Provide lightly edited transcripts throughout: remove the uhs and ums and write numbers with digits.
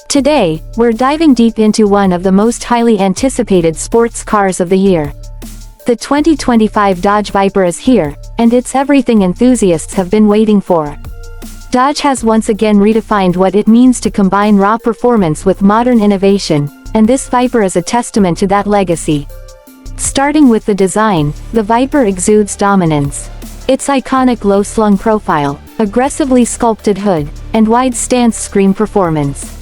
Today, we're diving deep into one of the most highly anticipated sports cars of the year. The 2025 Dodge Viper is here, and it's everything enthusiasts have been waiting for. Dodge has once again redefined what it means to combine raw performance with modern innovation, and this Viper is a testament to that legacy. Starting with the design, the Viper exudes dominance. Its iconic low-slung profile, aggressively sculpted hood, and wide stance scream performance.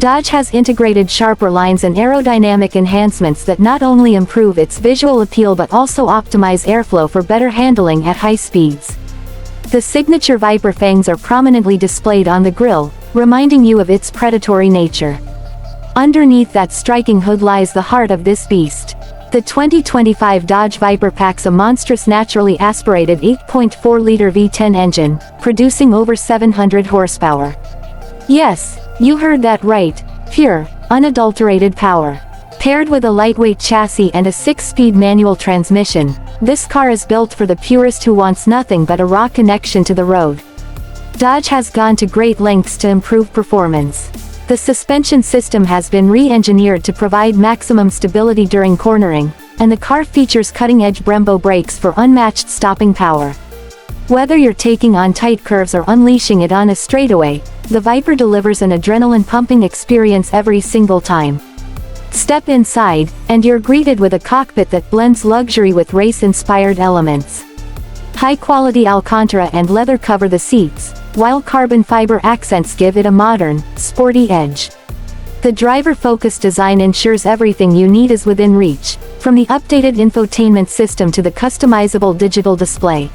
Dodge has integrated sharper lines and aerodynamic enhancements that not only improve its visual appeal but also optimize airflow for better handling at high speeds. The signature Viper fangs are prominently displayed on the grille, reminding you of its predatory nature. Underneath that striking hood lies the heart of this beast. The 2025 Dodge Viper packs a monstrous naturally aspirated 8.4-liter V10 engine, producing over 700 horsepower. Yes, you heard that right, pure, unadulterated power. Paired with a lightweight chassis and a 6-speed manual transmission, this car is built for the purist who wants nothing but a raw connection to the road. Dodge has gone to great lengths to improve performance. The suspension system has been re-engineered to provide maximum stability during cornering, and the car features cutting-edge Brembo brakes for unmatched stopping power. Whether you're taking on tight curves or unleashing it on a straightaway, the Viper delivers an adrenaline-pumping experience every single time. Step inside, and you're greeted with a cockpit that blends luxury with race-inspired elements. High-quality Alcantara and leather cover the seats, while carbon fiber accents give it a modern, sporty edge. The driver-focused design ensures everything you need is within reach, from the updated infotainment system to the customizable digital display.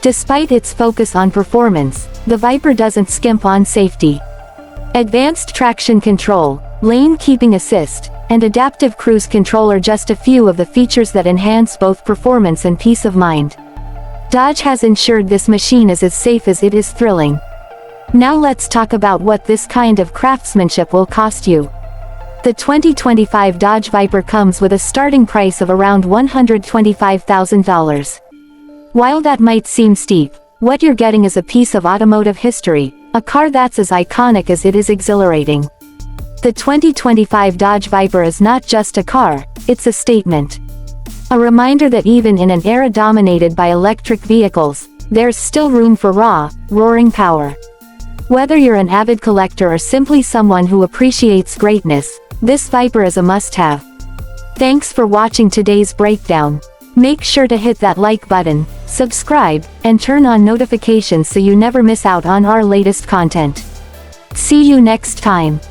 Despite its focus on performance, the Viper doesn't skimp on safety. Advanced traction control, lane keeping assist, and adaptive cruise control are just a few of the features that enhance both performance and peace of mind. Dodge has ensured this machine is as safe as it is thrilling. Now let's talk about what this kind of craftsmanship will cost you. The 2025 Dodge Viper comes with a starting price of around $125,000. While that might seem steep, what you're getting is a piece of automotive history, a car that's as iconic as it is exhilarating. The 2025 Dodge Viper is not just a car, it's a statement. A reminder that even in an era dominated by electric vehicles, there's still room for raw, roaring power. Whether you're an avid collector or simply someone who appreciates greatness, this Viper is a must-have. Thanks for watching today's breakdown. Make sure to hit that like button, subscribe, and turn on notifications so you never miss out on our latest content. See you next time.